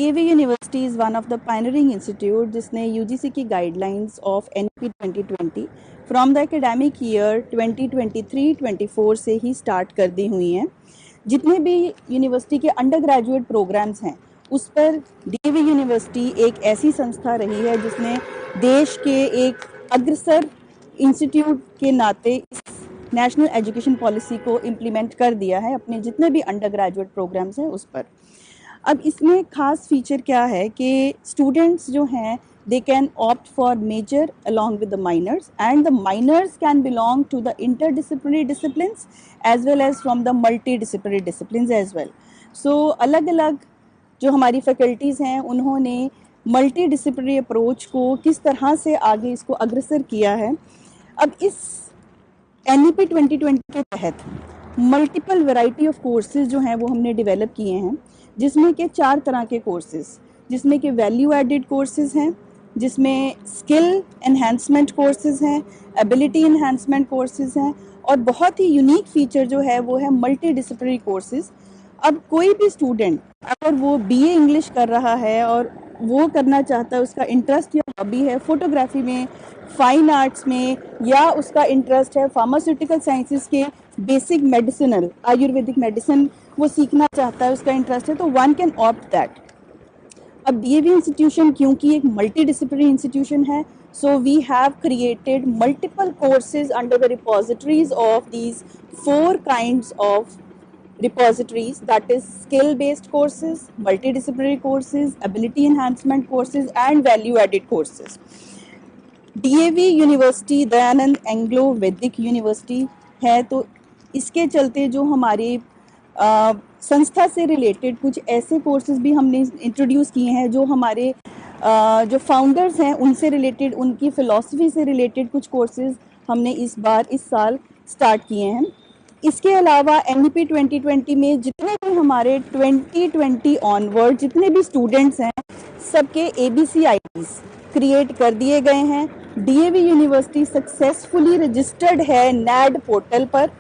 DAV university is one of the pioneering institute जिसने UGC की guidelines of NEP 2020 from the academic year 2023-24 से ही start कर दी हुई हैं। जितने भी यूनिवर्सिटी के अंडर ग्रेजुएट प्रोग्राम्स हैं उस पर डीएवी यूनिवर्सिटी एक ऐसी संस्था रही है जिसने देश के एक अग्रसर इंस्टीट्यूट के नाते इस नेशनल एजुकेशन पॉलिसी को इम्प्लीमेंट कर दिया है अपने जितने भी अंडर ग्रेजुएट प्रोग्राम्स हैं उस पर। अब इसमें खास फीचर क्या है कि स्टूडेंट्स जो हैं they can opt for major along with the minors, and the minors can belong to the interdisciplinary disciplines as well as from the multidisciplinary disciplines as well. So अलग अलग जो हमारी फैकल्टीज़ हैं उन्होंने मल्टी डिसिप्लिनरी अप्रोच को किस तरह से आगे इसको अग्रसर किया है। अब इस एनईपी 2020 के तहत मल्टीपल वैरायटी ऑफ कोर्सेज जो हैं वो हमने डेवलप किए हैं, जिसमें के 4 तरह के कोर्सेज, जिसमें के वैल्यू एडेड कोर्सेज हैं, जिसमें स्किल एनहांसमेंट कोर्सेज हैं, एबिलिटी एनहांसमेंट कोर्सेज हैं, और बहुत ही यूनिक फीचर जो है वो है मल्टी डिसिप्लिनरी कोर्सेज। अब कोई भी स्टूडेंट अगर वो बीए इंग्लिश कर रहा है और वो करना चाहता है, उसका इंटरेस्ट या हॉबी है फोटोग्राफी में, फाइन आर्ट्स में, या उसका इंटरेस्ट है फार्मास्यूटिकल साइंसेज के बेसिक मेडिसिनल आयुर्वेदिक मेडिसिन वो सीखना चाहता है, उसका इंटरेस्ट है, तो वन कैन ऑप्ट दैट। अब डीएवी इंस्टीट्यूशन क्योंकि एक मल्टी डिसिप्लिनरी इंस्टीट्यूशन है, so we have created multiple courses under the repositories of these 4 kinds of repositories, that is skill based courses, multidisciplinary courses, ability enhancement courses and value added courses. DAV university Dayanand Anglo वैदिक university है, तो इसके चलते जो हमारे संस्था से related कुछ ऐसे कोर्सेज भी हमने इंट्रोड्यूस किए हैं जो हमारे जो फाउंडर्स हैं उनसे रिलेटेड, उनकी फ़िलॉसफी से रिलेटेड कुछ कोर्सेज हमने इस साल स्टार्ट किए हैं। इसके अलावा एनईपी 2020 में जितने भी हमारे 2020 ऑनवर्ड जितने भी स्टूडेंट्स हैं सबके ABCIDs क्रिएट कर दिए गए हैं। डीएवी यूनिवर्सिटी सक्सेसफुली रजिस्टर्ड है NAD पोर्टल पर,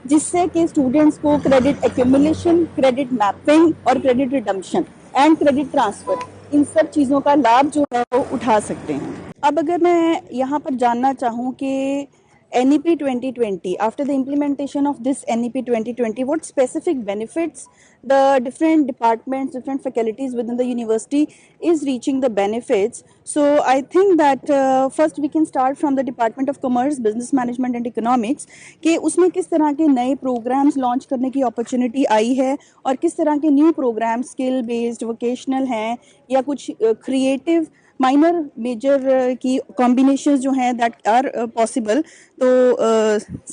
जिससे कि स्टूडेंट्स को क्रेडिट एक्यूमुलेशन, क्रेडिट मैपिंग और credit redemption and credit transfer, इन सब चीज़ों का लाभ जो है वो उठा सकते हैं। अब अगर मैं यहाँ पर जानना चाहूँ कि NEP 2020, after the implementation of this NEP 2020, what specific benefits the different departments, different faculties within the university is reaching the benefits. So I think that first we can start from the Department of Commerce, Business Management and Economics कि उसमें किस तरह के नए programmes launch करने की opportunity आई है और किस तरह के new program skill based, vocational हैं या कुछ क्रिएटिव माइनर मेजर की कॉम्बिनेशन जो हैं दैट आर पॉसिबल। तो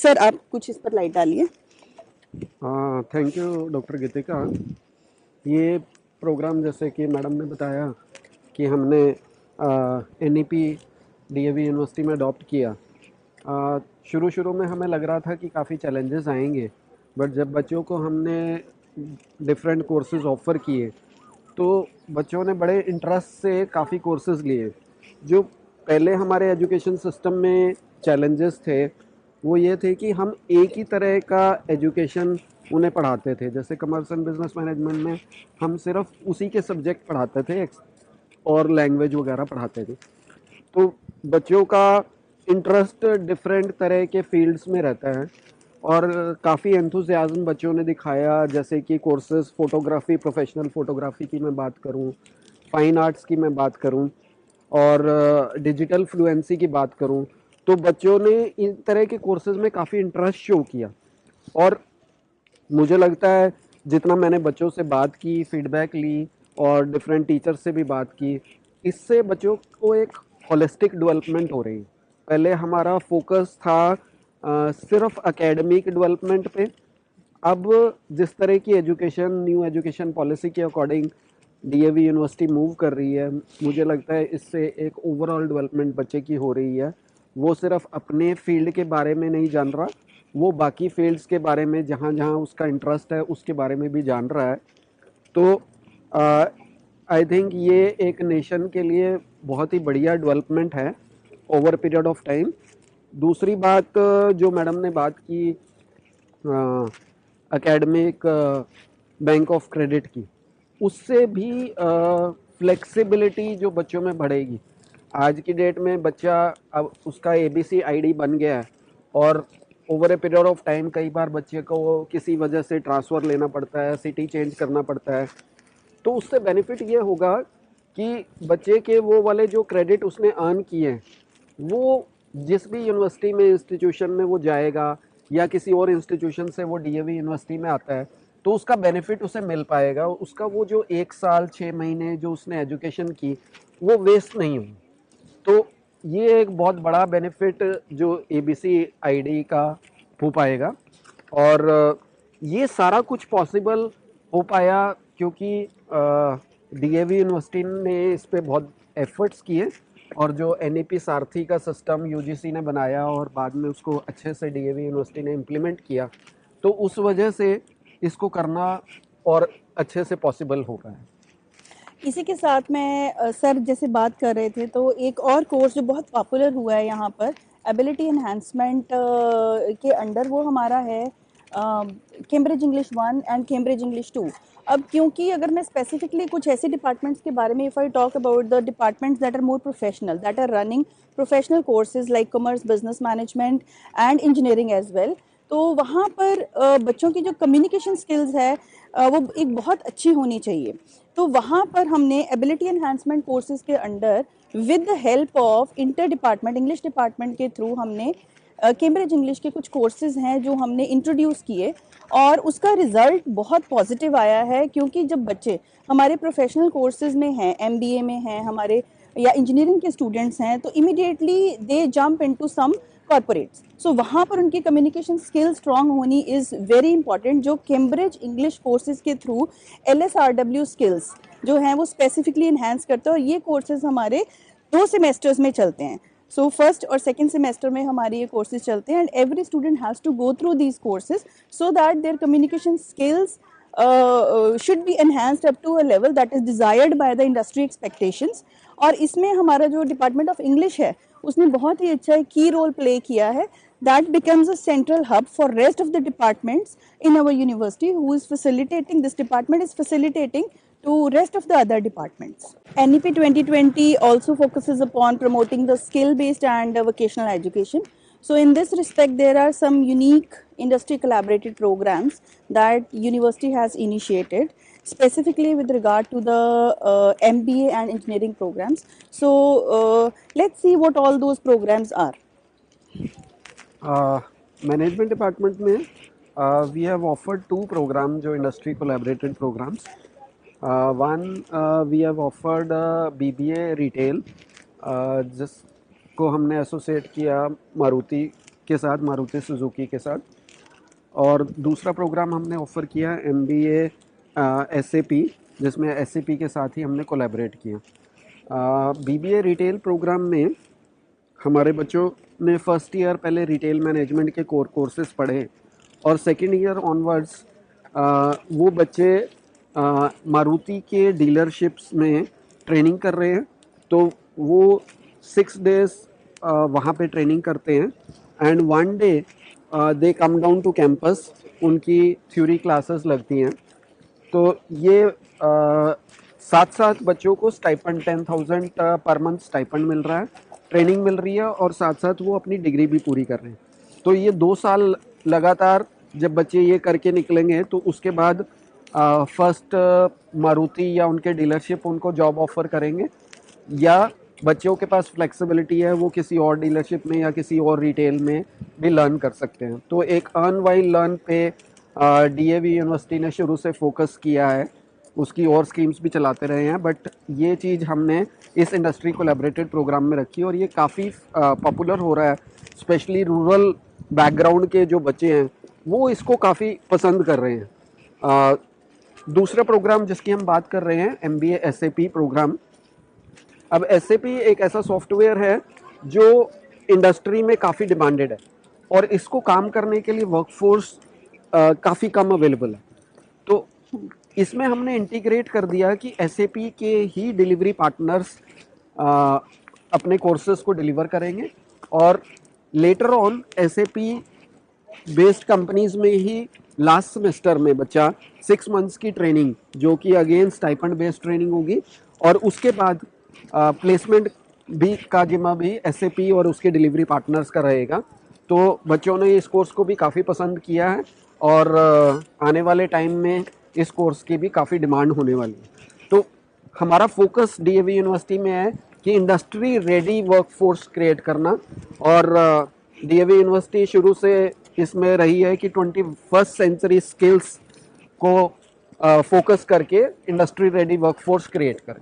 सर आप कुछ इस पर लाइट डालिए। Thank you doctor Geetika. ये प्रोग्राम जैसे कि मैडम ने बताया कि हमने NEP डीएवी यूनिवर्सिटी में अडॉप्ट किया। शुरू में हमें लग रहा था कि काफ़ी चैलेंजेस आएंगे, बट जब बच्चों को हमने डिफरेंट कोर्सेज ऑफ़र किए तो बच्चों ने बड़े इंटरेस्ट से काफ़ी कोर्सेज लिए। जो पहले हमारे एजुकेशन सिस्टम में चैलेंजेस थे वो ये थे कि हम एक ही तरह का एजुकेशन उन्हें पढ़ाते थे। जैसे कमर्स एंड बिजनेस मैनेजमेंट में हम सिर्फ उसी के सब्जेक्ट पढ़ाते थे और लैंग्वेज वगैरह पढ़ाते थे, तो बच्चों का इंटरेस्ट डिफरेंट तरह के फील्ड्स में रहता है और काफ़ी एंथुसियाज्म बच्चों ने दिखाया। जैसे कि कोर्सेज फ़ोटोग्राफ़ी, प्रोफेशनल फ़ोटोग्राफ़ी की मैं बात करूं, फ़ाइन आर्ट्स की मैं बात करूं और डिजिटल फ्लुएंसी की बात करूं, तो बच्चों ने इन तरह के कोर्सेज में काफ़ी इंटरेस्ट शो किया। और मुझे लगता है जितना मैंने बच्चों से बात की, फीडबैक ली और डिफरेंट टीचर्स से भी बात की, इससे बच्चों को एक होलिस्टिक डेवलपमेंट हो रही है। पहले हमारा फोकस था सिर्फ एकेडमिक डेवलपमेंट पे। अब जिस तरह की एजुकेशन, न्यू एजुकेशन पॉलिसी के अकॉर्डिंग डीएवी यूनिवर्सिटी मूव कर रही है, मुझे लगता है इससे एक ओवरऑल डेवलपमेंट बच्चे की हो रही है। वो सिर्फ अपने फील्ड के बारे में नहीं जान रहा, वो बाकी फील्ड्स के बारे में जहाँ जहाँ उसका इंटरेस्ट है उसके बारे में भी जान रहा है। तो आई थिंक ये एक नेशन के लिए बहुत ही बढ़िया डेवलपमेंट है ओवर पीरियड ऑफ टाइम। दूसरी बात जो मैडम ने बात की एकेडमिक बैंक ऑफ क्रेडिट की, उससे भी फ्लेक्सिबिलिटी जो बच्चों में बढ़ेगी। आज की डेट में बच्चा अब उसका ABC ID बन गया है और over a period of time कई बार बच्चे को किसी वजह से ट्रांसफ़र लेना पड़ता है, सिटी चेंज करना पड़ता है। तो उससे बेनिफिट ये होगा कि बच्चे के वो वाले जो क्रेडिट उसने अर्न किए हैं, वो जिस भी यूनिवर्सिटी में इंस्टीट्यूशन में वो जाएगा या किसी और इंस्टीट्यूशन से वो DAV यूनिवर्सिटी में आता है, तो उसका बेनिफिट उसे मिल पाएगा। उसका वो जो 1 साल 6 महीने जो उसने एजुकेशन की, वो वेस्ट नहीं हुई। तो ये एक बहुत बड़ा बेनिफिट जो ABC ID का हो पाएगा। और ये सारा कुछ पॉसिबल हो पाया क्योंकि DAV यूनिवर्सिटी ने इस पे बहुत एफर्ट्स किए और जो NEP सारथी का सिस्टम UGC ने बनाया और बाद में उसको अच्छे से DAV यूनिवर्सिटी ने इम्प्लीमेंट किया, तो उस वजह से इसको करना और अच्छे से पॉसिबल हो पाया। इसी के साथ में सर जैसे बात कर रहे थे तो एक और कोर्स जो बहुत पॉपुलर हुआ है यहाँ पर एबिलिटी एनहांसमेंट के अंडर, वो हमारा है Cambridge English 1 and Cambridge English 2। अब क्योंकि अगर मैं स्पेसिफिकली कुछ ऐसे डिपार्टमेंट्स के बारे में, if I talk about the departments that are more professional, that are running professional courses like commerce, business management and engineering as well, तो वहाँ पर बच्चों की जो कम्युनिकेशन स्किल्स है वो एक बहुत अच्छी होनी चाहिए। तो वहाँ पर हमने एबिलिटी एनहांसमेंट कोर्सेज के under with the help of inter department English department के थ्रू हमने कैम्ब्रिज इंग्लिश के कुछ कोर्सेज हैं जो हमने इंट्रोड्यूस किए और उसका रिजल्ट बहुत पॉजिटिव आया है। क्योंकि जब बच्चे हमारे प्रोफेशनल कोर्सेज में हैं, MBA में हैं हमारे, या इंजीनियरिंग के स्टूडेंट्स हैं, तो इमीडिएटली दे जंप इनटू सम कॉर्पोरेट्स। सो वहाँ पर उनकी कम्युनिकेशन स्किल स्ट्रांग होनी इज़ वेरी इंपॉर्टेंट, जो कैम्ब्रिज इंग्लिश कोर्सेज के थ्रू LSRW स्किल्स जो हैं वो स्पेसिफिकली इन्हांस करते हैं। और ये कोर्सेज हमारे 2 सेमेस्टर्स में चलते हैं। सो फर्स्ट और सेकेंड सेमेस्टर में हमारे ये कोर्सेज चलते हैं and every student has to go through these courses so that their communication skills should be enhanced up to a level that is desired by the industry expectations। और इसमें हमारा जो department of English है उसने बहुत ही अच्छा की role play किया है। that becomes a central hub for rest of the departments in our university, who is facilitating, this department is facilitating to rest of the other departments. NEP 2020 also focuses upon promoting the skill based and vocational education. So in this respect, there are some unique industry collaborated programs that university has initiated specifically with regard to the MBA and engineering programs. So let's see what all those programs are. Management department में we have offered 2 program जो industry collaborated programs. One we have offered BBA retail, जिसको हमने associate किया मारुति के साथ, Maruti Suzuki के साथ। और दूसरा प्रोग्राम हमने ऑफ़र किया MBA SAP, जिसमें SAP के साथ ही हमने कोलैबोरेट किया। BBA रिटेल प्रोग्राम में हमारे बच्चों ने फर्स्ट ईयर पहले रिटेल मैनेजमेंट के कोर कोर्सेज पढ़े और सेकेंड ईयर ऑनवर्ड्स वो बच्चे मारुति के डीलरशिप्स में ट्रेनिंग कर रहे हैं। तो वो 6 डेज़ वहाँ पे ट्रेनिंग करते हैं and 1 day they come down to campus, उनकी थ्योरी क्लासेस लगती हैं। तो ये साथ साथ बच्चों को स्टाइपेंड 10,000 पर मंथ स्टाइपेंड मिल रहा है, ट्रेनिंग मिल रही है और साथ साथ वो अपनी डिग्री भी पूरी कर रहे हैं। तो ये 2 साल लगातार जब बच्चे ये करके निकलेंगे तो उसके बाद फर्स्ट मारुति या उनके डीलरशिप उनको जॉब ऑफ़र करेंगे, या बच्चों के पास फ्लेक्सिबिलिटी है वो किसी और डीलरशिप में या किसी और रिटेल में भी लर्न कर सकते हैं। तो एक अर्न वाइल लर्न पे DAV यूनिवर्सिटी ने शुरू से फोकस किया है, उसकी और स्कीम्स भी चलाते रहे हैं, बट ये चीज़ हमने इस इंडस्ट्री कोलैबोरेटेड प्रोग्राम में रखी और ये काफ़ी पॉपुलर हो रहा है। स्पेशली रूरल बैकग्राउंड के जो बच्चे हैं वो इसको काफ़ी पसंद कर रहे हैं। दूसरा प्रोग्राम जिसकी हम बात कर रहे हैं MBA SAP प्रोग्राम। अब SAP एक ऐसा सॉफ्टवेयर है जो इंडस्ट्री में काफ़ी डिमांडेड है और इसको काम करने के लिए वर्कफोर्स काफ़ी कम अवेलेबल है। तो इसमें हमने इंटीग्रेट कर दिया कि SAP के ही डिलीवरी पार्टनर्स अपने कोर्सेज को डिलीवर करेंगे और later on SAP based companies में ही लास्ट सेमेस्टर में बच्चा 6 मंथ्स की ट्रेनिंग, जो कि अगेन स्टाइपेंड बेस्ड ट्रेनिंग होगी, और उसके बाद प्लेसमेंट भी का जिम्मा भी एसएपी और उसके डिलीवरी पार्टनर्स का रहेगा। तो बच्चों ने इस कोर्स को भी काफ़ी पसंद किया है, और आने वाले टाइम में इस कोर्स की भी काफ़ी डिमांड होने वाली है। तो हमारा फोकस डीएवी यूनिवर्सिटी में है कि इंडस्ट्री रेडी वर्कफोर्स क्रिएट करना, और डीएवी यूनिवर्सिटी शुरू से इसमें रही है कि 21st सेंचुरी स्किल्स को फोकस करके इंडस्ट्री रेडी वर्कफोर्स क्रिएट करें।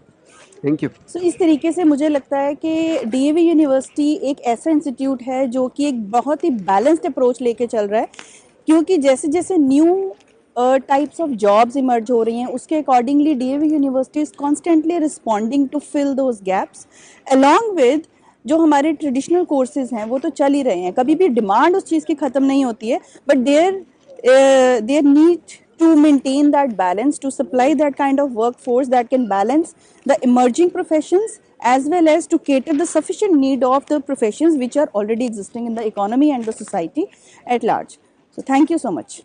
Thank you. सो इस तरीके से मुझे लगता है कि डीएवी यूनिवर्सिटी एक ऐसा इंस्टीट्यूट है जो कि एक बहुत ही बैलेंस्ड अप्रोच लेके चल रहा है, क्योंकि जैसे जैसे new types of jobs emerge हो रही हैं, उसके accordingly DAV university is constantly responding to fill those gaps along with जो हमारे ट्रेडिशनल कोर्सेज हैं वो तो चल ही रहे हैं, कभी भी डिमांड उस चीज़ की ख़त्म नहीं होती है, but there need to maintain that balance, to supply that kind of workforce that can balance the emerging professions as well as to cater the sufficient need of the professions which are already existing in the economy and the society at large. So thank you so much.